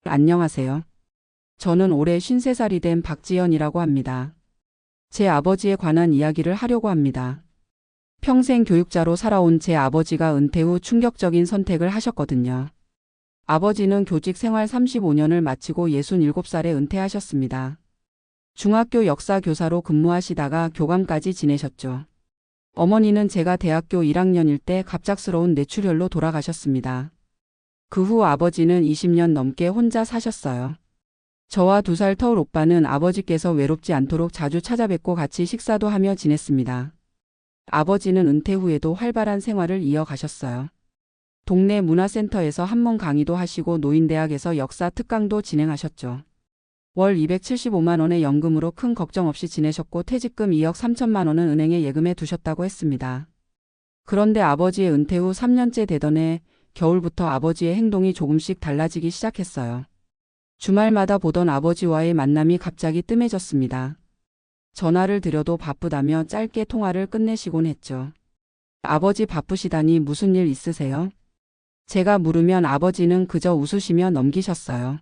안녕하세요. 저는 올해 53살이 된 박지연이라고 합니다. 제 아버지에 관한 이야기를 하려고 합니다. 평생 교육자로 살아온 제 아버지가 은퇴 후 충격적인 선택을 하셨거든요. 아버지는 교직 생활 35년을 마치고 67살에 은퇴하셨습니다. 중학교 역사 교사로 근무하시다가 교감까지 지내셨죠. 어머니는 제가 대학교 1학년일 때 갑작스러운 뇌출혈로 돌아가셨습니다. 그 후 아버지는 20년 넘게 혼자 사셨어요. 저와 2살 터울 오빠는 아버지께서 외롭지 않도록 자주 찾아뵙고 같이 식사도 하며 지냈습니다. 아버지는 은퇴 후에도 활발한 생활을 이어가셨어요. 동네 문화센터에서 한문 강의도 하시고 노인대학에서 역사 특강도 진행하셨죠. 월 275만 원의 연금으로 큰 걱정 없이 지내셨고 퇴직금 2억 3천만 원은 은행에 예금해 두셨다고 했습니다. 그런데 아버지의 은퇴 후 3년째 되던 해 겨울부터 아버지의 행동이 조금씩 달라지기 시작했어요. 주말마다 보던 아버지와의 만남이 갑자기 뜸해졌습니다. 전화를 드려도 바쁘다며 짧게 통화를 끝내시곤 했죠. 아버지 바쁘시다니 무슨 일 있으세요? 제가 물으면 아버지는 그저 웃으시며 넘기셨어요.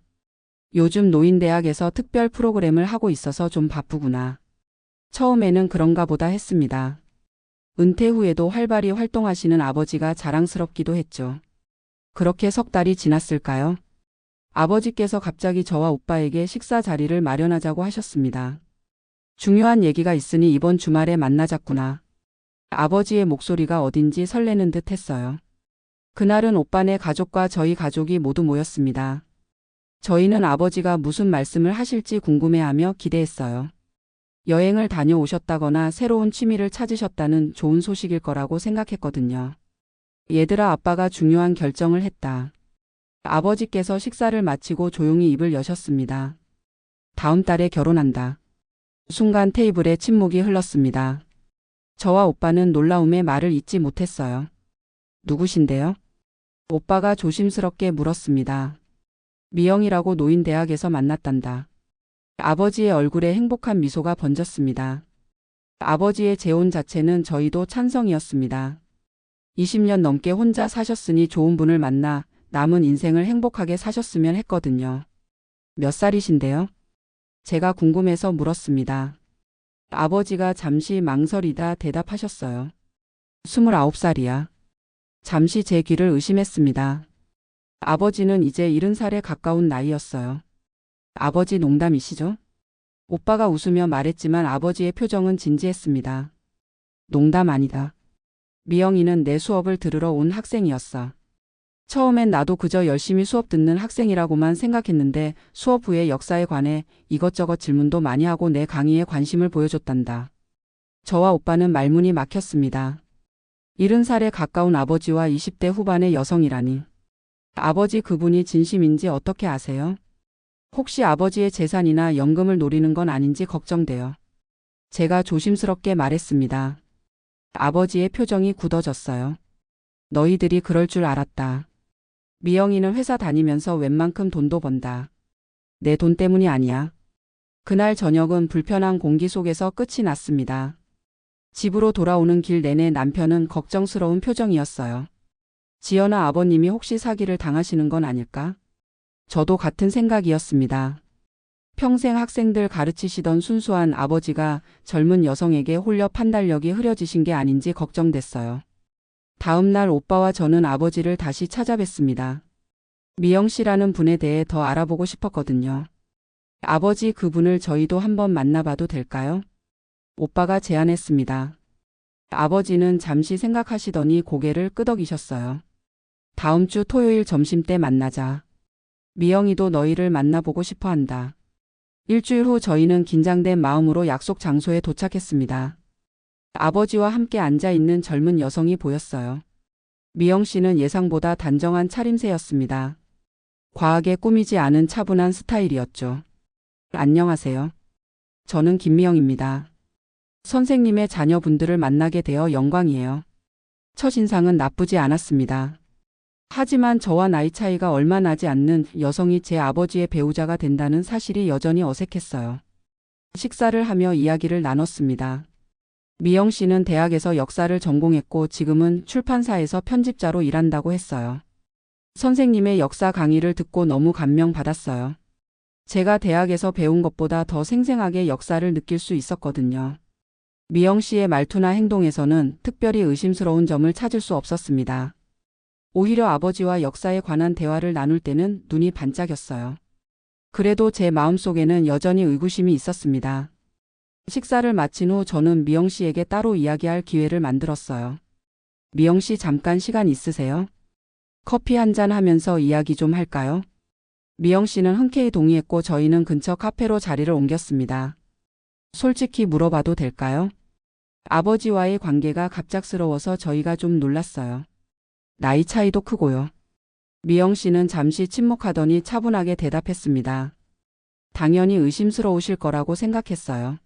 요즘 노인대학에서 특별 프로그램을 하고 있어서 좀 바쁘구나. 처음에는 그런가 보다 했습니다. 은퇴 후에도 활발히 활동하시는 아버지가 자랑스럽기도 했죠. 그렇게 석 달이 지났을까요? 아버지께서 갑자기 저와 오빠에게 식사 자리를 마련하자고 하셨습니다. 중요한 얘기가 있으니 이번 주말에 만나자꾸나. 아버지의 목소리가 어딘지 설레는 듯 했어요. 그날은 오빠네 가족과 저희 가족이 모두 모였습니다. 저희는 아버지가 무슨 말씀을 하실지 궁금해하며 기대했어요. 여행을 다녀오셨다거나 새로운 취미를 찾으셨다는 좋은 소식일 거라고 생각했거든요. 얘들아, 아빠가 중요한 결정을 했다. 아버지께서 식사를 마치고 조용히 입을 여셨습니다. 다음 달에 결혼한다. 순간 테이블에 침묵이 흘렀습니다. 저와 오빠는 놀라움에 말을 잇지 못했어요. 누구신데요? 오빠가 조심스럽게 물었습니다. 미영이라고 노인대학에서 만났단다. 아버지의 얼굴에 행복한 미소가 번졌습니다. 아버지의 재혼 자체는 저희도 찬성이었습니다. 20년 넘게 혼자 사셨으니 좋은 분을 만나 남은 인생을 행복하게 사셨으면 했거든요. 몇 살이신데요? 제가 궁금해서 물었습니다. 아버지가 잠시 망설이다 대답하셨어요. 29살이야. 잠시 제 귀를 의심했습니다. 아버지는 이제 70살에 가까운 나이였어요. 아버지 농담이시죠? 오빠가 웃으며 말했지만 아버지의 표정은 진지했습니다. 농담 아니다. 미영이는 내 수업을 들으러 온 학생이었어. 처음엔 나도 그저 열심히 수업 듣는 학생이라고만 생각했는데 수업 후에 역사에 관해 이것저것 질문도 많이 하고 내 강의에 관심을 보여줬단다. 저와 오빠는 말문이 막혔습니다. 70살에 가까운 아버지와 20대 후반의 여성이라니. 아버지 그분이 진심인지 어떻게 아세요? 혹시 아버지의 재산이나 연금을 노리는 건 아닌지 걱정돼요. 제가 조심스럽게 말했습니다. 아버지의 표정이 굳어졌어요. 너희들이 그럴 줄 알았다. 미영이는 회사 다니면서 웬만큼 돈도 번다. 내 돈 때문이 아니야. 그날 저녁은 불편한 공기 속에서 끝이 났습니다. 집으로 돌아오는 길 내내 남편은 걱정스러운 표정이었어요. 지연아, 아버님이 혹시 사기를 당하시는 건 아닐까? 저도 같은 생각이었습니다. 평생 학생들 가르치시던 순수한 아버지가 젊은 여성에게 홀려 판단력이 흐려지신 게 아닌지 걱정됐어요. 다음 날 오빠와 저는 아버지를 다시 찾아뵀습니다. 미영 씨라는 분에 대해 더 알아보고 싶었거든요. 아버지, 그분을 저희도 한번 만나봐도 될까요? 오빠가 제안했습니다. 아버지는 잠시 생각하시더니 고개를 끄덕이셨어요. 다음 주 토요일 점심때 만나자. 미영이도 너희를 만나보고 싶어 한다. 일주일 후 저희는 긴장된 마음으로 약속 장소에 도착했습니다. 아버지와 함께 앉아있는 젊은 여성이 보였어요. 미영 씨는 예상보다 단정한 차림새였습니다. 과하게 꾸미지 않은 차분한 스타일이었죠. 안녕하세요. 저는 김미영입니다. 선생님의 자녀분들을 만나게 되어 영광이에요. 첫인상은 나쁘지 않았습니다. 하지만 저와 나이 차이가 얼마 나지 않는 여성이 제 아버지의 배우자가 된다는 사실이 여전히 어색했어요. 식사를 하며 이야기를 나눴습니다. 미영 씨는 대학에서 역사를 전공했고 지금은 출판사에서 편집자로 일한다고 했어요. 선생님의 역사 강의를 듣고 너무 감명받았어요. 제가 대학에서 배운 것보다 더 생생하게 역사를 느낄 수 있었거든요. 미영 씨의 말투나 행동에서는 특별히 의심스러운 점을 찾을 수 없었습니다. 오히려 아버지와 역사에 관한 대화를 나눌 때는 눈이 반짝였어요. 그래도 제 마음속에는 여전히 의구심이 있었습니다. 식사를 마친 후 저는 미영 씨에게 따로 이야기할 기회를 만들었어요. 미영 씨 잠깐 시간 있으세요? 커피 한잔 하면서 이야기 좀 할까요? 미영 씨는 흔쾌히 동의했고 저희는 근처 카페로 자리를 옮겼습니다. 솔직히 물어봐도 될까요? 아버지와의 관계가 갑작스러워서 저희가 좀 놀랐어요. 나이 차이도 크고요. 미영 씨는 잠시 침묵하더니 차분하게 대답했습니다. 당연히 의심스러우실 거라고 생각했어요.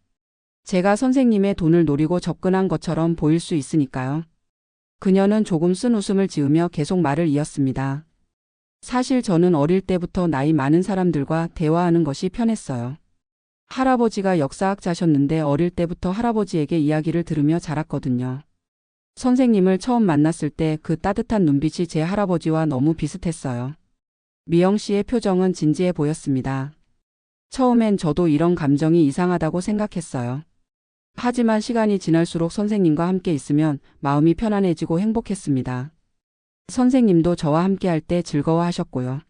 제가 선생님의 돈을 노리고 접근한 것처럼 보일 수 있으니까요. 그녀는 조금 쓴 웃음을 지으며 계속 말을 이었습니다. 사실 저는 어릴 때부터 나이 많은 사람들과 대화하는 것이 편했어요. 할아버지가 역사학자셨는데 어릴 때부터 할아버지에게 이야기를 들으며 자랐거든요. 선생님을 처음 만났을 때 그 따뜻한 눈빛이 제 할아버지와 너무 비슷했어요. 미영 씨의 표정은 진지해 보였습니다. 처음엔 저도 이런 감정이 이상하다고 생각했어요. 하지만 시간이 지날수록 선생님과 함께 있으면 마음이 편안해지고 행복했습니다. 선생님도 저와 함께 할 때 즐거워하셨고요.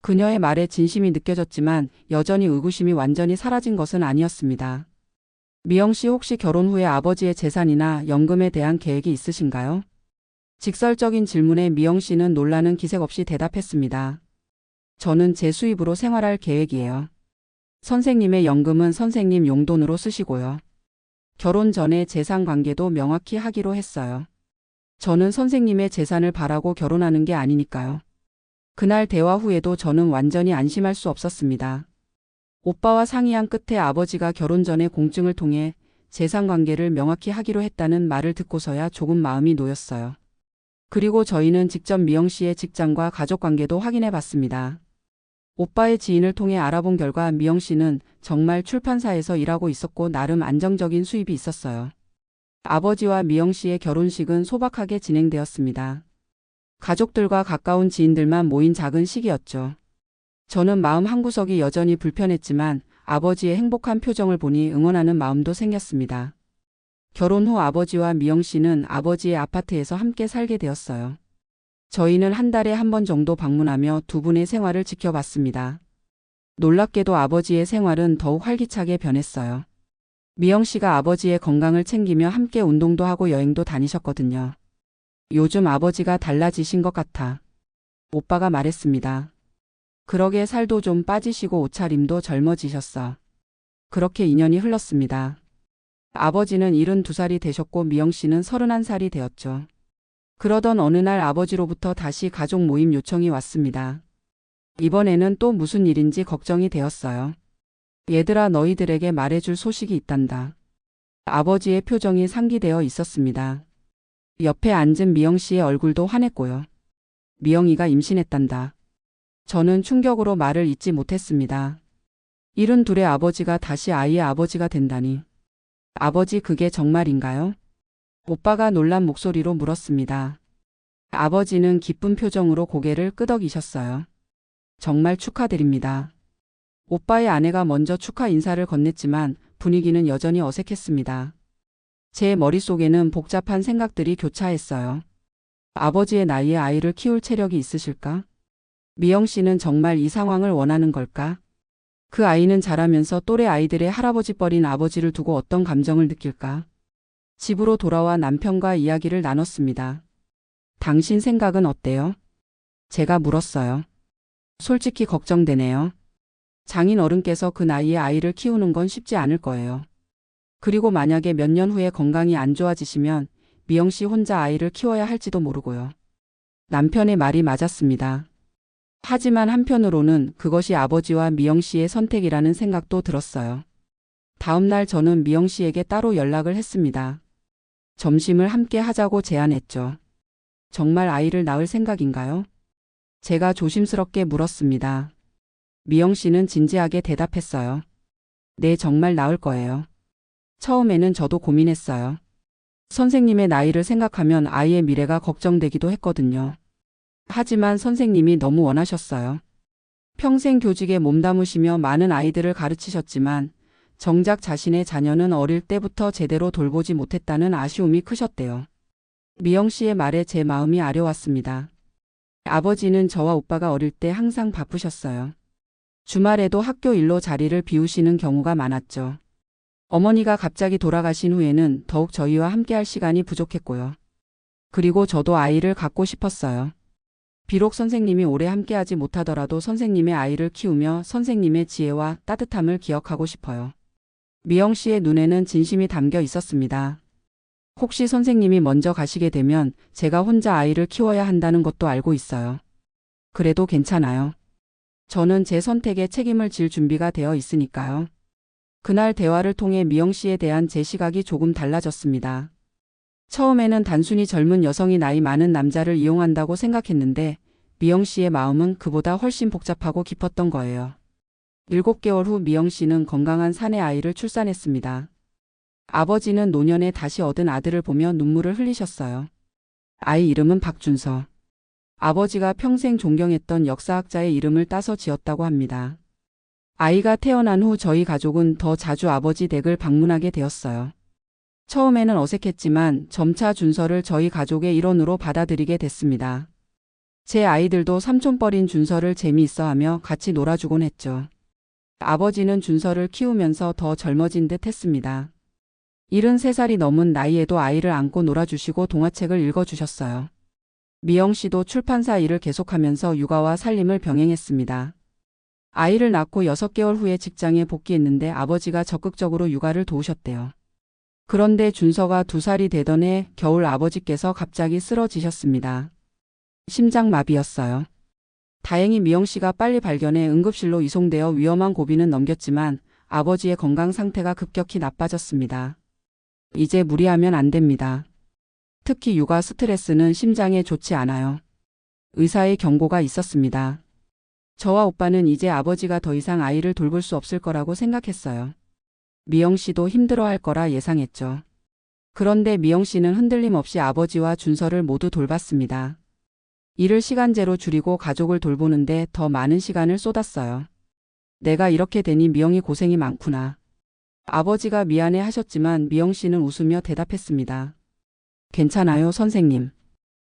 그녀의 말에 진심이 느껴졌지만 여전히 의구심이 완전히 사라진 것은 아니었습니다. 미영 씨 혹시 결혼 후에 아버지의 재산이나 연금에 대한 계획이 있으신가요? 직설적인 질문에 미영 씨는 놀라는 기색 없이 대답했습니다. 저는 제 수입으로 생활할 계획이에요. 선생님의 연금은 선생님 용돈으로 쓰시고요. 결혼 전에 재산 관계도 명확히 하기로 했어요. 저는 선생님의 재산을 바라고 결혼하는 게 아니니까요. 그날 대화 후에도 저는 완전히 안심할 수 없었습니다. 오빠와 상의한 끝에 아버지가 결혼 전에 공증을 통해 재산 관계를 명확히 하기로 했다는 말을 듣고서야 조금 마음이 놓였어요. 그리고 저희는 직접 미영 씨의 직장과 가족 관계도 확인해 봤습니다. 오빠의 지인을 통해 알아본 결과 미영 씨는 정말 출판사에서 일하고 있었고 나름 안정적인 수입이 있었어요. 아버지와 미영 씨의 결혼식은 소박하게 진행되었습니다. 가족들과 가까운 지인들만 모인 작은 식이었죠. 저는 마음 한구석이 여전히 불편했지만 아버지의 행복한 표정을 보니 응원하는 마음도 생겼습니다. 결혼 후 아버지와 미영 씨는 아버지의 아파트에서 함께 살게 되었어요. 저희는 한 달에 한 번 정도 방문하며 두 분의 생활을 지켜봤습니다. 놀랍게도 아버지의 생활은 더욱 활기차게 변했어요. 미영 씨가 아버지의 건강을 챙기며 함께 운동도 하고 여행도 다니셨거든요. 요즘 아버지가 달라지신 것 같아. 오빠가 말했습니다. 그러게 살도 좀 빠지시고 옷차림도 젊어지셨어. 그렇게 2년이 흘렀습니다. 아버지는 72살이 되셨고 미영 씨는 31살이 되었죠. 그러던 어느 날 아버지로부터 다시 가족 모임 요청이 왔습니다. 이번에는 또 무슨 일인지 걱정이 되었어요. 얘들아 너희들에게 말해줄 소식이 있단다. 아버지의 표정이 상기되어 있었습니다. 옆에 앉은 미영 씨의 얼굴도 환했고요. 미영이가 임신했단다. 저는 충격으로 말을 잇지 못했습니다. 72의 아버지가 다시 아이의 아버지가 된다니. 아버지 그게 정말인가요? 오빠가 놀란 목소리로 물었습니다. 아버지는 기쁜 표정으로 고개를 끄덕이셨어요. 정말 축하드립니다. 오빠의 아내가 먼저 축하 인사를 건넸지만 분위기는 여전히 어색했습니다. 제 머릿속에는 복잡한 생각들이 교차했어요. 아버지의 나이에 아이를 키울 체력이 있으실까? 미영 씨는 정말 이 상황을 원하는 걸까? 그 아이는 자라면서 또래 아이들의 할아버지 뻘인 아버지를 두고 어떤 감정을 느낄까? 집으로 돌아와 남편과 이야기를 나눴습니다. 당신 생각은 어때요? 제가 물었어요. 솔직히 걱정되네요. 장인 어른께서 그 나이에 아이를 키우는 건 쉽지 않을 거예요. 그리고 만약에 몇 년 후에 건강이 안 좋아지시면 미영 씨 혼자 아이를 키워야 할지도 모르고요. 남편의 말이 맞았습니다. 하지만 한편으로는 그것이 아버지와 미영 씨의 선택이라는 생각도 들었어요. 다음 날 저는 미영 씨에게 따로 연락을 했습니다. 점심을 함께 하자고 제안했죠. 정말 아이를 낳을 생각인가요? 제가 조심스럽게 물었습니다. 미영 씨는 진지하게 대답했어요. 네, 정말 낳을 거예요. 처음에는 저도 고민했어요. 선생님의 나이를 생각하면 아이의 미래가 걱정되기도 했거든요. 하지만 선생님이 너무 원하셨어요. 평생 교직에 몸담으시며 많은 아이들을 가르치셨지만 정작 자신의 자녀는 어릴 때부터 제대로 돌보지 못했다는 아쉬움이 크셨대요. 미영 씨의 말에 제 마음이 아려왔습니다. 아버지는 저와 오빠가 어릴 때 항상 바쁘셨어요. 주말에도 학교 일로 자리를 비우시는 경우가 많았죠. 어머니가 갑자기 돌아가신 후에는 더욱 저희와 함께할 시간이 부족했고요. 그리고 저도 아이를 갖고 싶었어요. 비록 선생님이 오래 함께하지 못하더라도 선생님의 아이를 키우며 선생님의 지혜와 따뜻함을 기억하고 싶어요. 미영 씨의 눈에는 진심이 담겨 있었습니다. 혹시 선생님이 먼저 가시게 되면 제가 혼자 아이를 키워야 한다는 것도 알고 있어요. 그래도 괜찮아요. 저는 제 선택에 책임을 질 준비가 되어 있으니까요. 그날 대화를 통해 미영 씨에 대한 제 시각이 조금 달라졌습니다. 처음에는 단순히 젊은 여성이 나이 많은 남자를 이용한다고 생각했는데 미영 씨의 마음은 그보다 훨씬 복잡하고 깊었던 거예요. 7개월 후 미영 씨는 건강한 사내 아이를 출산했습니다. 아버지는 노년에 다시 얻은 아들을 보며 눈물을 흘리셨어요. 아이 이름은 박준서. 아버지가 평생 존경했던 역사학자의 이름을 따서 지었다고 합니다. 아이가 태어난 후 저희 가족은 더 자주 아버지 댁을 방문하게 되었어요. 처음에는 어색했지만 점차 준서를 저희 가족의 일원으로 받아들이게 됐습니다. 제 아이들도 삼촌뻘인 준서를 재미있어하며 같이 놀아주곤 했죠. 아버지는 준서를 키우면서 더 젊어진 듯 했습니다. 73살이 넘은 나이에도 아이를 안고 놀아주시고 동화책을 읽어주셨어요. 미영 씨도 출판사 일을 계속하면서 육아와 살림을 병행했습니다. 아이를 낳고 6개월 후에 직장에 복귀했는데 아버지가 적극적으로 육아를 도우셨대요. 그런데 준서가 2살이 되던 해 겨울 아버지께서 갑자기 쓰러지셨습니다. 심장마비였어요. 다행히 미영 씨가 빨리 발견해 응급실로 이송되어 위험한 고비는 넘겼지만 아버지의 건강 상태가 급격히 나빠졌습니다. 이제 무리하면 안 됩니다. 특히 육아 스트레스는 심장에 좋지 않아요. 의사의 경고가 있었습니다. 저와 오빠는 이제 아버지가 더 이상 아이를 돌볼 수 없을 거라고 생각했어요. 미영 씨도 힘들어할 거라 예상했죠. 그런데 미영 씨는 흔들림 없이 아버지와 준서를 모두 돌봤습니다. 일을 시간제로 줄이고 가족을 돌보는데 더 많은 시간을 쏟았어요. 내가 이렇게 되니 미영이 고생이 많구나. 아버지가 미안해 하셨지만 미영 씨는 웃으며 대답했습니다. 괜찮아요, 선생님.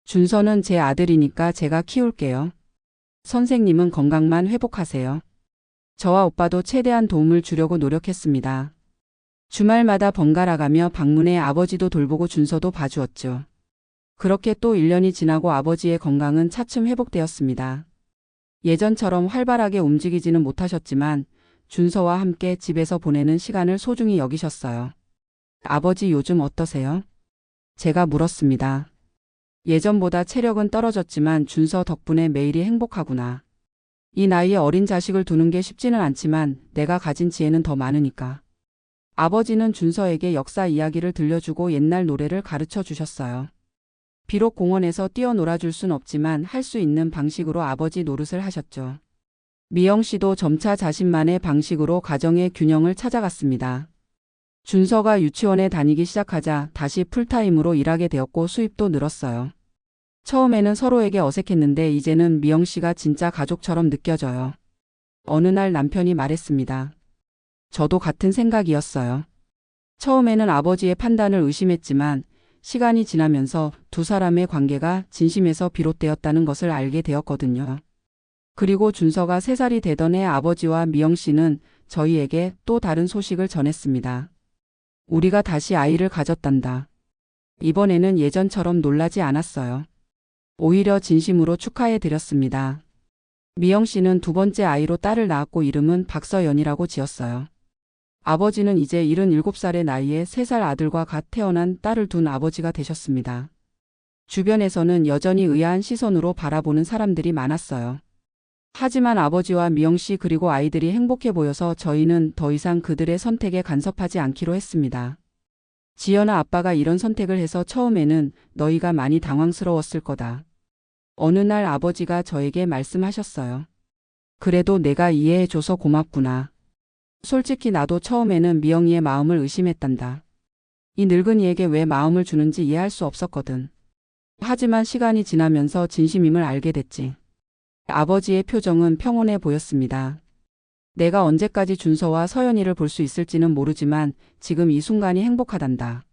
준서는 제 아들이니까 제가 키울게요. 선생님은 건강만 회복하세요. 저와 오빠도 최대한 도움을 주려고 노력했습니다. 주말마다 번갈아가며 방문해 아버지도 돌보고 준서도 봐주었죠. 그렇게 또 1년이 지나고 아버지의 건강은 차츰 회복되었습니다. 예전처럼 활발하게 움직이지는 못하셨지만 준서와 함께 집에서 보내는 시간을 소중히 여기셨어요. 아버지 요즘 어떠세요? 제가 물었습니다. 예전보다 체력은 떨어졌지만 준서 덕분에 매일이 행복하구나. 이 나이에 어린 자식을 두는 게 쉽지는 않지만 내가 가진 지혜는 더 많으니까. 아버지는 준서에게 역사 이야기를 들려주고 옛날 노래를 가르쳐 주셨어요. 비록 공원에서 뛰어놀아줄 순 없지만 할 수 있는 방식으로 아버지 노릇을 하셨죠. 미영 씨도 점차 자신만의 방식으로 가정의 균형을 찾아갔습니다. 준서가 유치원에 다니기 시작하자 다시 풀타임으로 일하게 되었고 수입도 늘었어요. 처음에는 서로에게 어색했는데 이제는 미영 씨가 진짜 가족처럼 느껴져요. 어느 날 남편이 말했습니다. 저도 같은 생각이었어요. 처음에는 아버지의 판단을 의심했지만 시간이 지나면서 두 사람의 관계가 진심에서 비롯되었다는 것을 알게 되었거든요. 그리고 준서가 3살이 되던 해 아버지와 미영 씨는 저희에게 또 다른 소식을 전했습니다. 우리가 다시 아이를 가졌단다. 이번에는 예전처럼 놀라지 않았어요. 오히려 진심으로 축하해 드렸습니다. 미영 씨는 2번째 아이로 딸을 낳았고 이름은 박서연이라고 지었어요. 아버지는 이제 77살의 나이에 3살 아들과 갓 태어난 딸을 둔 아버지가 되셨습니다. 주변에서는 여전히 의아한 시선으로 바라보는 사람들이 많았어요. 하지만 아버지와 미영 씨 그리고 아이들이 행복해 보여서 저희는 더 이상 그들의 선택에 간섭하지 않기로 했습니다. 지연아, 아빠가 이런 선택을 해서 처음에는 너희가 많이 당황스러웠을 거다. 어느 날 아버지가 저에게 말씀하셨어요. 그래도 내가 이해해줘서 고맙구나. 솔직히 나도 처음에는 미영이의 마음을 의심했단다. 이 늙은이에게 왜 마음을 주는지 이해할 수 없었거든. 하지만 시간이 지나면서 진심임을 알게 됐지. 아버지의 표정은 평온해 보였습니다. 내가 언제까지 준서와 서연이를 볼 수 있을지는 모르지만 지금 이 순간이 행복하단다.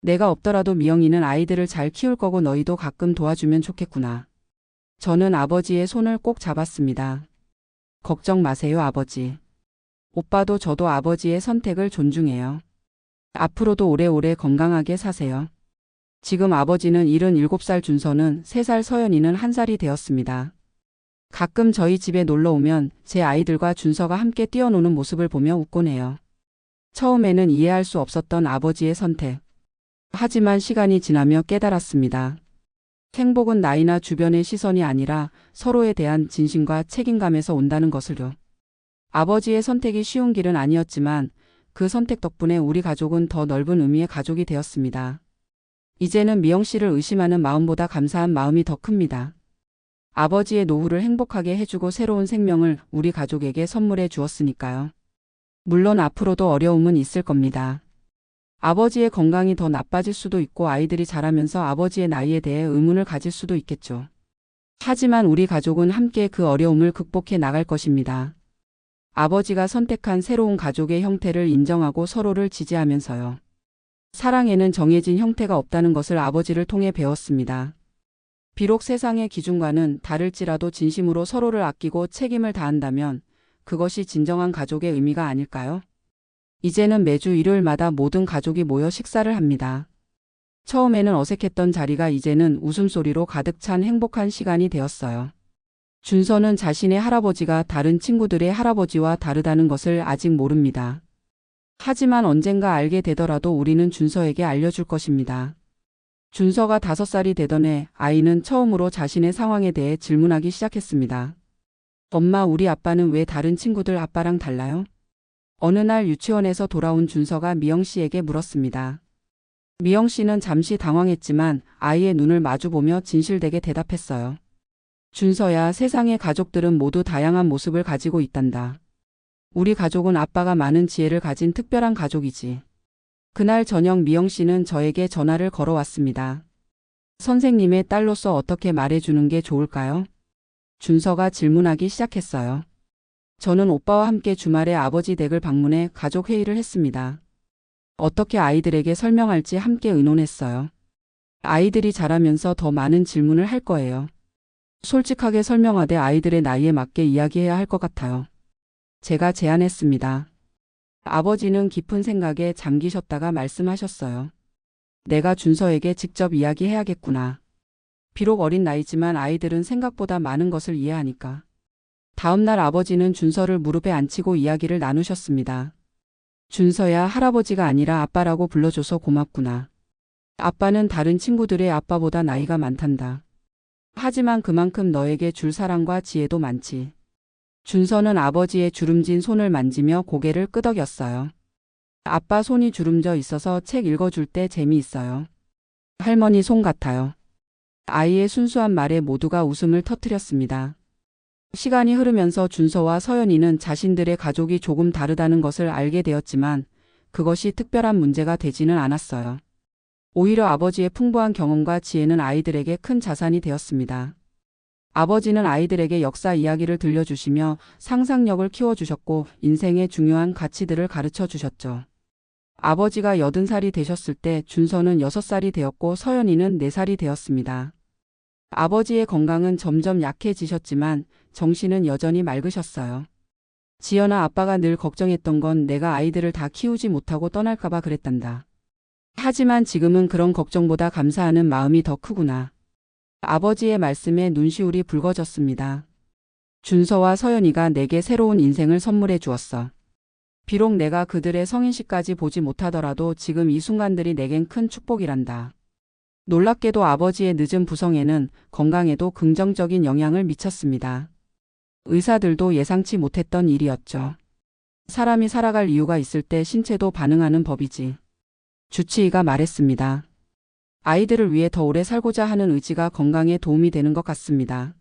내가 없더라도 미영이는 아이들을 잘 키울 거고 너희도 가끔 도와주면 좋겠구나. 저는 아버지의 손을 꼭 잡았습니다. 걱정 마세요, 아버지. 오빠도 저도 아버지의 선택을 존중해요. 앞으로도 오래오래 건강하게 사세요. 지금 아버지는 77살, 준서는 3살, 서연이는 1살이 되었습니다. 가끔 저희 집에 놀러 오면 제 아이들과 준서가 함께 뛰어노는 모습을 보며 웃곤 해요. 처음에는 이해할 수 없었던 아버지의 선택. 하지만 시간이 지나며 깨달았습니다. 행복은 나이나 주변의 시선이 아니라 서로에 대한 진심과 책임감에서 온다는 것을요. 아버지의 선택이 쉬운 길은 아니었지만 그 선택 덕분에 우리 가족은 더 넓은 의미의 가족이 되었습니다. 이제는 미영 씨를 의심하는 마음보다 감사한 마음이 더 큽니다. 아버지의 노후를 행복하게 해주고 새로운 생명을 우리 가족에게 선물해 주었으니까요. 물론 앞으로도 어려움은 있을 겁니다. 아버지의 건강이 더 나빠질 수도 있고 아이들이 자라면서 아버지의 나이에 대해 의문을 가질 수도 있겠죠. 하지만 우리 가족은 함께 그 어려움을 극복해 나갈 것입니다. 아버지가 선택한 새로운 가족의 형태를 인정하고 서로를 지지하면서요. 사랑에는 정해진 형태가 없다는 것을 아버지를 통해 배웠습니다. 비록 세상의 기준과는 다를지라도 진심으로 서로를 아끼고 책임을 다한다면 그것이 진정한 가족의 의미가 아닐까요? 이제는 매주 일요일마다 모든 가족이 모여 식사를 합니다. 처음에는 어색했던 자리가 이제는 웃음소리로 가득 찬 행복한 시간이 되었어요. 준서는 자신의 할아버지가 다른 친구들의 할아버지와 다르다는 것을 아직 모릅니다. 하지만 언젠가 알게 되더라도 우리는 준서에게 알려줄 것입니다. 준서가 5살이 되던 해 아이는 처음으로 자신의 상황에 대해 질문하기 시작했습니다. 엄마, 우리 아빠는 왜 다른 친구들 아빠랑 달라요? 어느 날 유치원에서 돌아온 준서가 미영 씨에게 물었습니다. 미영 씨는 잠시 당황했지만 아이의 눈을 마주보며 진실되게 대답했어요. 준서야, 세상의 가족들은 모두 다양한 모습을 가지고 있단다. 우리 가족은 아빠가 많은 지혜를 가진 특별한 가족이지. 그날 저녁 미영 씨는 저에게 전화를 걸어왔습니다. 선생님의 딸로서 어떻게 말해주는 게 좋을까요? 준서가 질문하기 시작했어요. 저는 오빠와 함께 주말에 아버지 댁을 방문해 가족 회의를 했습니다. 어떻게 아이들에게 설명할지 함께 의논했어요. 아이들이 자라면서 더 많은 질문을 할 거예요. 솔직하게 설명하되 아이들의 나이에 맞게 이야기해야 할 것 같아요. 제가 제안했습니다. 아버지는 깊은 생각에 잠기셨다가 말씀하셨어요. 내가 준서에게 직접 이야기해야겠구나. 비록 어린 나이지만 아이들은 생각보다 많은 것을 이해하니까. 다음 날 아버지는 준서를 무릎에 앉히고 이야기를 나누셨습니다. 준서야, 할아버지가 아니라 아빠라고 불러줘서 고맙구나. 아빠는 다른 친구들의 아빠보다 나이가 많단다. 하지만 그만큼 너에게 줄 사랑과 지혜도 많지. 준서는 아버지의 주름진 손을 만지며 고개를 끄덕였어요. 아빠 손이 주름져 있어서 책 읽어줄 때 재미있어요. 할머니 손 같아요. 아이의 순수한 말에 모두가 웃음을 터뜨렸습니다. 시간이 흐르면서 준서와 서연이는 자신들의 가족이 조금 다르다는 것을 알게 되었지만 그것이 특별한 문제가 되지는 않았어요. 오히려 아버지의 풍부한 경험과 지혜는 아이들에게 큰 자산이 되었습니다. 아버지는 아이들에게 역사 이야기를 들려주시며 상상력을 키워주셨고 인생의 중요한 가치들을 가르쳐 주셨죠. 아버지가 80살이 되셨을 때 준서는 6살이 되었고 서연이는 4살이 되었습니다. 아버지의 건강은 점점 약해지셨지만 정신은 여전히 맑으셨어요. 지연아, 아빠가 늘 걱정했던 건 내가 아이들을 다 키우지 못하고 떠날까봐 그랬단다. 하지만 지금은 그런 걱정보다 감사하는 마음이 더 크구나. 아버지의 말씀에 눈시울이 붉어졌습니다. 준서와 서연이가 내게 새로운 인생을 선물해 주었어. 비록 내가 그들의 성인식까지 보지 못하더라도 지금 이 순간들이 내겐 큰 축복이란다. 놀랍게도 아버지의 늦은 부성에는 건강에도 긍정적인 영향을 미쳤습니다. 의사들도 예상치 못했던 일이었죠. 사람이 살아갈 이유가 있을 때 신체도 반응하는 법이지. 주치의가 말했습니다. 아이들을 위해 더 오래 살고자 하는 의지가 건강에 도움이 되는 것 같습니다.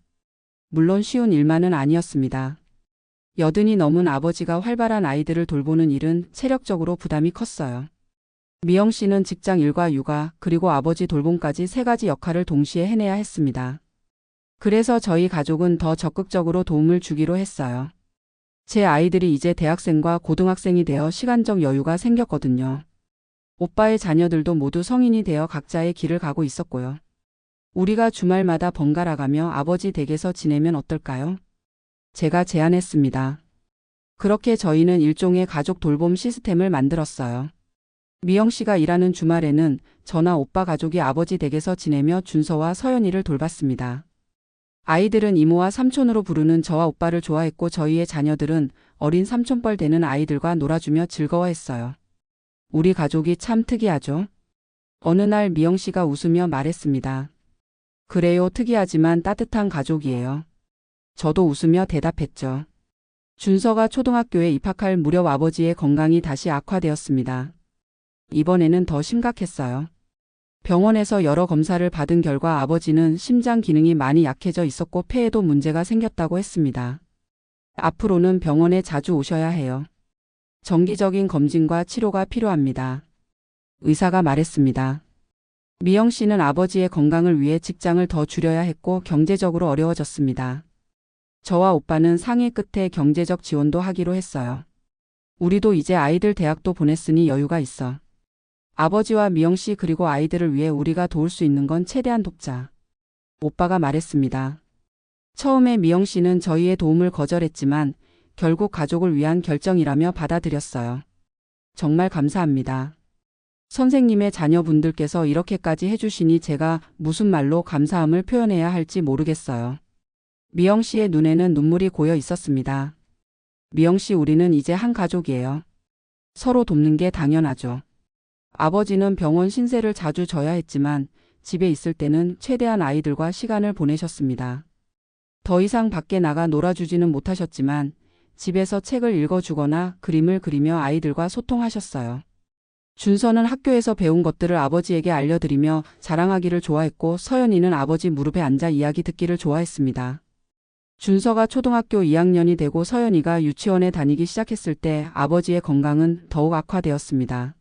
물론 쉬운 일만은 아니었습니다. 80이 넘은 아버지가 활발한 아이들을 돌보는 일은 체력적으로 부담이 컸어요. 미영 씨는 직장 일과 육아 그리고 아버지 돌봄까지 세 가지 역할을 동시에 해내야 했습니다. 그래서 저희 가족은 더 적극적으로 도움을 주기로 했어요. 제 아이들이 이제 대학생과 고등학생이 되어 시간적 여유가 생겼거든요. 오빠의 자녀들도 모두 성인이 되어 각자의 길을 가고 있었고요. 우리가 주말마다 번갈아 가며 아버지 댁에서 지내면 어떨까요? 제가 제안했습니다. 그렇게 저희는 일종의 가족 돌봄 시스템을 만들었어요. 미영 씨가 일하는 주말에는 저나 오빠 가족이 아버지 댁에서 지내며 준서와 서연이를 돌봤습니다. 아이들은 이모와 삼촌으로 부르는 저와 오빠를 좋아했고 저희의 자녀들은 어린 삼촌뻘 되는 아이들과 놀아주며 즐거워했어요. 우리 가족이 참 특이하죠? 어느 날 미영 씨가 웃으며 말했습니다. 그래요, 특이하지만 따뜻한 가족이에요. 저도 웃으며 대답했죠. 준서가 초등학교에 입학할 무렵 아버지의 건강이 다시 악화되었습니다. 이번에는 더 심각했어요. 병원에서 여러 검사를 받은 결과 아버지는 심장 기능이 많이 약해져 있었고 폐에도 문제가 생겼다고 했습니다. 앞으로는 병원에 자주 오셔야 해요. 정기적인 검진과 치료가 필요합니다. 의사가 말했습니다. 미영 씨는 아버지의 건강을 위해 직장을 더 줄여야 했고 경제적으로 어려워졌습니다. 저와 오빠는 상의 끝에 경제적 지원도 하기로 했어요. 우리도 이제 아이들 대학도 보냈으니 여유가 있어. 아버지와 미영 씨 그리고 아이들을 위해 우리가 도울 수 있는 건 최대한 돕자. 오빠가 말했습니다. 처음에 미영 씨는 저희의 도움을 거절했지만 결국 가족을 위한 결정이라며 받아들였어요. 정말 감사합니다. 선생님의 자녀분들께서 이렇게까지 해주시니 제가 무슨 말로 감사함을 표현해야 할지 모르겠어요. 미영 씨의 눈에는 눈물이 고여 있었습니다. 미영 씨, 우리는 이제 한 가족이에요. 서로 돕는 게 당연하죠. 아버지는 병원 신세를 자주 져야 했지만 집에 있을 때는 최대한 아이들과 시간을 보내셨습니다. 더 이상 밖에 나가 놀아주지는 못하셨지만 집에서 책을 읽어주거나 그림을 그리며 아이들과 소통하셨어요. 준서는 학교에서 배운 것들을 아버지에게 알려드리며 자랑하기를 좋아했고 서연이는 아버지 무릎에 앉아 이야기 듣기를 좋아했습니다. 준서가 초등학교 2학년이 되고 서연이가 유치원에 다니기 시작했을 때 아버지의 건강은 더욱 악화되었습니다.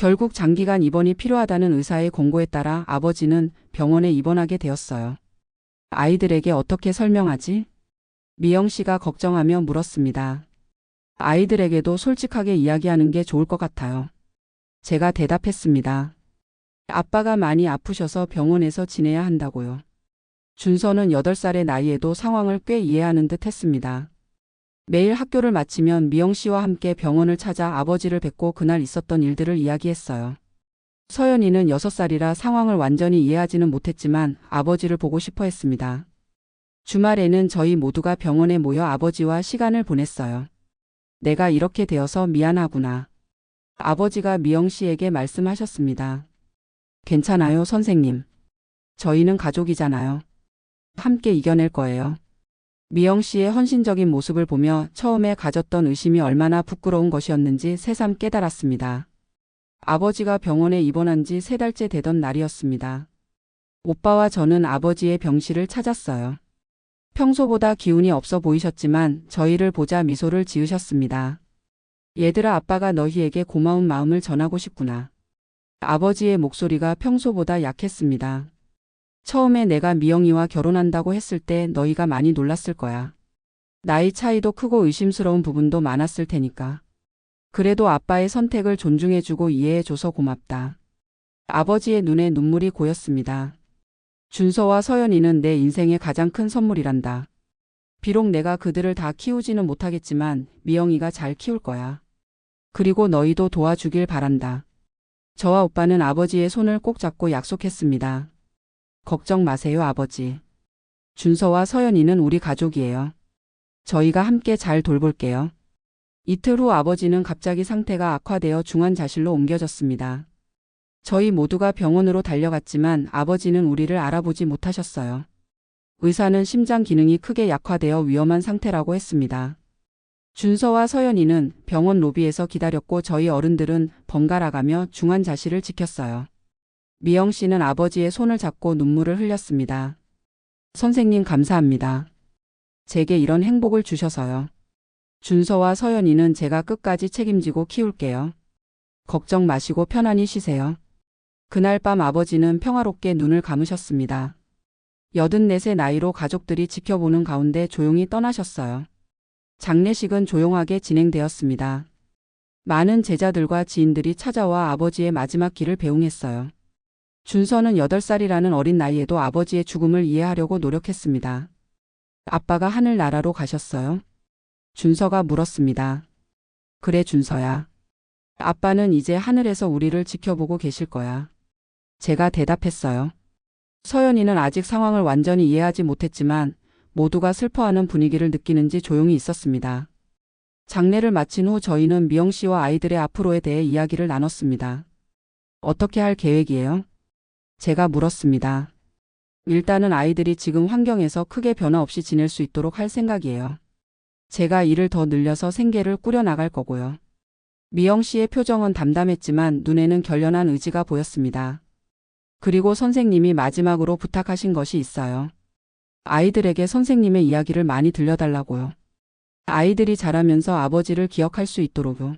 결국 장기간 입원이 필요하다는 의사의 권고에 따라 아버지는 병원에 입원하게 되었어요. 아이들에게 어떻게 설명하지? 미영 씨가 걱정하며 물었습니다. 아이들에게도 솔직하게 이야기하는 게 좋을 것 같아요. 제가 대답했습니다. 아빠가 많이 아프셔서 병원에서 지내야 한다고요. 준서는 8살의 나이에도 상황을 꽤 이해하는 듯 했습니다. 매일 학교를 마치면 미영 씨와 함께 병원을 찾아 아버지를 뵙고 그날 있었던 일들을 이야기했어요. 서연이는 6살이라 상황을 완전히 이해하지는 못했지만 아버지를 보고 싶어 했습니다. 주말에는 저희 모두가 병원에 모여 아버지와 시간을 보냈어요. 내가 이렇게 되어서 미안하구나. 아버지가 미영 씨에게 말씀하셨습니다. 괜찮아요, 선생님. 저희는 가족이잖아요. 함께 이겨낼 거예요. 미영 씨의 헌신적인 모습을 보며 처음에 가졌던 의심이 얼마나 부끄러운 것이었는지 새삼 깨달았습니다. 아버지가 병원에 입원한 지 3달째 되던 날이었습니다. 오빠와 저는 아버지의 병실을 찾았어요. 평소보다 기운이 없어 보이셨지만 저희를 보자 미소를 지으셨습니다. 얘들아, 아빠가 너희에게 고마운 마음을 전하고 싶구나. 아버지의 목소리가 평소보다 약했습니다. 처음에 내가 미영이와 결혼한다고 했을 때 너희가 많이 놀랐을 거야. 나이 차이도 크고 의심스러운 부분도 많았을 테니까. 그래도 아빠의 선택을 존중해주고 이해해줘서 고맙다. 아버지의 눈에 눈물이 고였습니다. 준서와 서연이는 내 인생의 가장 큰 선물이란다. 비록 내가 그들을 다 키우지는 못하겠지만 미영이가 잘 키울 거야. 그리고 너희도 도와주길 바란다. 저와 오빠는 아버지의 손을 꼭 잡고 약속했습니다. 걱정 마세요, 아버지. 준서와 서연이는 우리 가족이에요. 저희가 함께 잘 돌볼게요. 이틀 후 아버지는 갑자기 상태가 악화되어 중환자실로 옮겨졌습니다. 저희 모두가 병원으로 달려갔지만 아버지는 우리를 알아보지 못하셨어요. 의사는 심장 기능이 크게 약화되어 위험한 상태라고 했습니다. 준서와 서연이는 병원 로비에서 기다렸고 저희 어른들은 번갈아가며 중환자실을 지켰어요. 미영 씨는 아버지의 손을 잡고 눈물을 흘렸습니다. 선생님, 감사합니다. 제게 이런 행복을 주셔서요. 준서와 서연이는 제가 끝까지 책임지고 키울게요. 걱정 마시고 편안히 쉬세요. 그날 밤 아버지는 평화롭게 눈을 감으셨습니다. 84세 나이로 가족들이 지켜보는 가운데 조용히 떠나셨어요. 장례식은 조용하게 진행되었습니다. 많은 제자들과 지인들이 찾아와 아버지의 마지막 길을 배웅했어요. 준서는 8살이라는 어린 나이에도 아버지의 죽음을 이해하려고 노력했습니다. 아빠가 하늘나라로 가셨어요? 준서가 물었습니다. 그래 준서야. 아빠는 이제 하늘에서 우리를 지켜보고 계실 거야. 제가 대답했어요. 서연이는 아직 상황을 완전히 이해하지 못했지만 모두가 슬퍼하는 분위기를 느끼는지 조용히 있었습니다. 장례를 마친 후 저희는 미영 씨와 아이들의 앞으로에 대해 이야기를 나눴습니다. 어떻게 할 계획이에요? 제가 물었습니다. 일단은 아이들이 지금 환경에서 크게 변화 없이 지낼 수 있도록 할 생각이에요. 제가 일을 더 늘려서 생계를 꾸려나갈 거고요. 미영 씨의 표정은 담담했지만 눈에는 결연한 의지가 보였습니다. 그리고 선생님이 마지막으로 부탁하신 것이 있어요. 아이들에게 선생님의 이야기를 많이 들려달라고요. 아이들이 자라면서 아버지를 기억할 수 있도록요.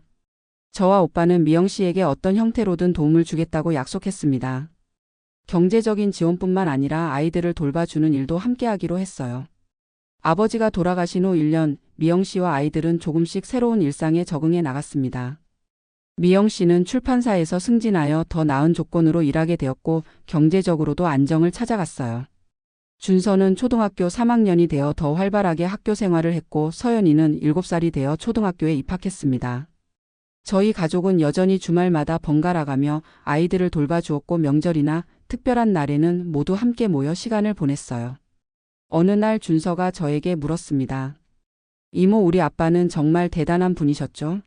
저와 오빠는 미영 씨에게 어떤 형태로든 도움을 주겠다고 약속했습니다. 경제적인 지원뿐만 아니라 아이들을 돌봐주는 일도 함께하기로 했어요. 아버지가 돌아가신 후 1년, 미영 씨와 아이들은 조금씩 새로운 일상에 적응해 나갔습니다. 미영 씨는 출판사에서 승진하여 더 나은 조건으로 일하게 되었고 경제적으로도 안정을 찾아갔어요. 준서는 초등학교 3학년이 되어 더 활발하게 학교 생활을 했고 서연이는 7살이 되어 초등학교에 입학했습니다. 저희 가족은 여전히 주말마다 번갈아가며 아이들을 돌봐주었고 명절이나 특별한 날에는 모두 함께 모여 시간을 보냈어요. 어느 날 준서가 저에게 물었습니다. 이모, 우리 아빠는 정말 대단한 분이셨죠?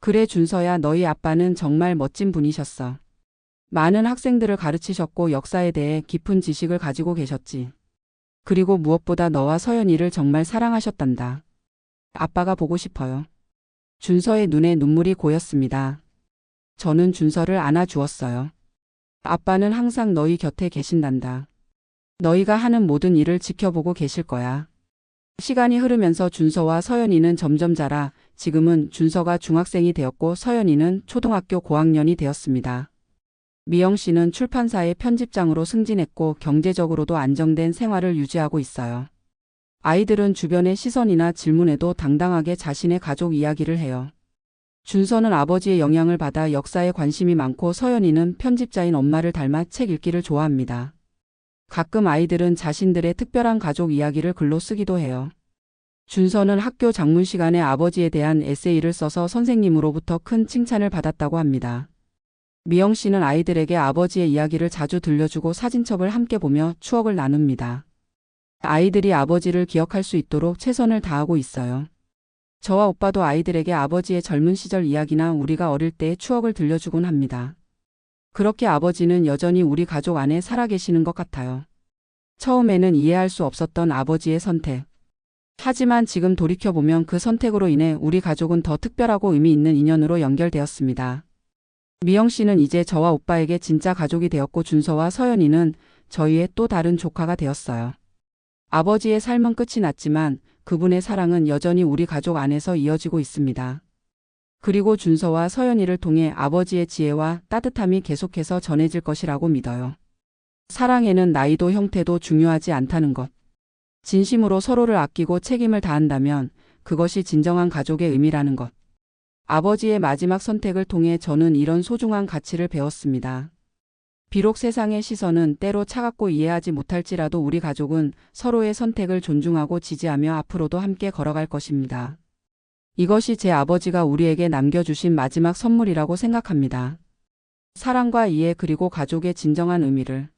그래 준서야, 너희 아빠는 정말 멋진 분이셨어. 많은 학생들을 가르치셨고 역사에 대해 깊은 지식을 가지고 계셨지. 그리고 무엇보다 너와 서연이를 정말 사랑하셨단다. 아빠가 보고 싶어요. 준서의 눈에 눈물이 고였습니다. 저는 준서를 안아주었어요. 아빠는 항상 너희 곁에 계신단다. 너희가 하는 모든 일을 지켜보고 계실 거야. 시간이 흐르면서 준서와 서연이는 점점 자라 지금은 준서가 중학생이 되었고 서연이는 초등학교 고학년이 되었습니다. 미영 씨는 출판사의 편집장으로 승진했고 경제적으로도 안정된 생활을 유지하고 있어요. 아이들은 주변의 시선이나 질문에도 당당하게 자신의 가족 이야기를 해요. 준서는 아버지의 영향을 받아 역사에 관심이 많고 서연이는 편집자인 엄마를 닮아 책 읽기를 좋아합니다. 가끔 아이들은 자신들의 특별한 가족 이야기를 글로 쓰기도 해요. 준서는 학교 작문 시간에 아버지에 대한 에세이를 써서 선생님으로부터 큰 칭찬을 받았다고 합니다. 미영 씨는 아이들에게 아버지의 이야기를 자주 들려주고 사진첩을 함께 보며 추억을 나눕니다. 아이들이 아버지를 기억할 수 있도록 최선을 다하고 있어요. 저와 오빠도 아이들에게 아버지의 젊은 시절 이야기나 우리가 어릴 때의 추억을 들려주곤 합니다. 그렇게 아버지는 여전히 우리 가족 안에 살아계시는 것 같아요. 처음에는 이해할 수 없었던 아버지의 선택. 하지만 지금 돌이켜보면 그 선택으로 인해 우리 가족은 더 특별하고 의미 있는 인연으로 연결되었습니다. 미영 씨는 이제 저와 오빠에게 진짜 가족이 되었고 준서와 서연이는 저희의 또 다른 조카가 되었어요. 아버지의 삶은 끝이 났지만 그분의 사랑은 여전히 우리 가족 안에서 이어지고 있습니다. 그리고 준서와 서연이를 통해 아버지의 지혜와 따뜻함이 계속해서 전해질 것이라고 믿어요. 사랑에는 나이도 형태도 중요하지 않다는 것. 진심으로 서로를 아끼고 책임을 다한다면 그것이 진정한 가족의 의미라는 것. 아버지의 마지막 선택을 통해 저는 이런 소중한 가치를 배웠습니다. 비록 세상의 시선은 때로 차갑고 이해하지 못할지라도 우리 가족은 서로의 선택을 존중하고 지지하며 앞으로도 함께 걸어갈 것입니다. 이것이 제 아버지가 우리에게 남겨주신 마지막 선물이라고 생각합니다. 사랑과 이해 그리고 가족의 진정한 의미를.